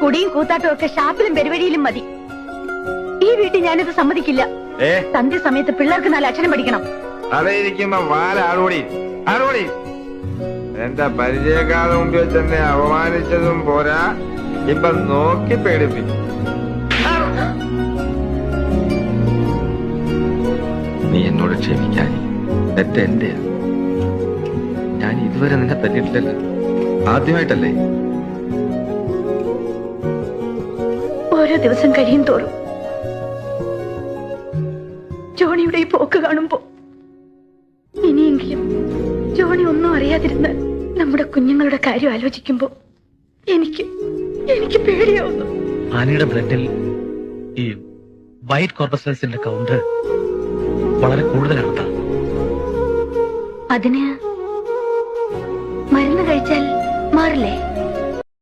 കുടിയും കൂത്താട്ടവും ഒക്കെ ഷാപ്പിലും പെരുവഴിയിലും മതി. ഈ വീട്ടിൽ ഞാനിത് സമ്മതിക്കില്ല. സന്ധ്യ സമയത്ത് പിള്ളേർക്ക് 4 അക്ഷരം പഠിക്കണം. അതേരിക്കുമ്പോ ആടുകൂടി എന്റെ പരിചയക്കാരുടെ മുമ്പിൽ തന്നെ അവമാനിച്ചതും പോരാ, ഇപ്പൊ നോക്കി പേടിപ്പിച്ചു. നീ എന്നോട് ക്ഷമിക്കാൻ തെറ്റ് എന്റെയാ. ഞാൻ ഇതുവരെ നിന്നെ പറ്റിയിട്ടില്ലല്ലോ, ആദ്യമായിട്ടല്ലേ. ഓരോ ദിവസം കഴിയും തോറും ജോണിയുടെ ഈ പോക്ക് കാണുമ്പോ ഇനിയെങ്കിലും ജോണി ഒന്നും അറിയാതിരുന്ന് നമ്മുടെ കുഞ്ഞുങ്ങളുടെ കാര്യം ആലോചിക്കുമ്പോ എനിക്ക് പേടിയാവുന്നു. ആനയുടെ ബ്ലഡിൽ ഈ വൈറ്റ് കോർപ്പസ്ലസിന്റെ കൗണ്ട് വളരെ കൂടുതലാണ്. അതിന് മരുന്ന് കഴിച്ചാൽ മാറില്ലേ?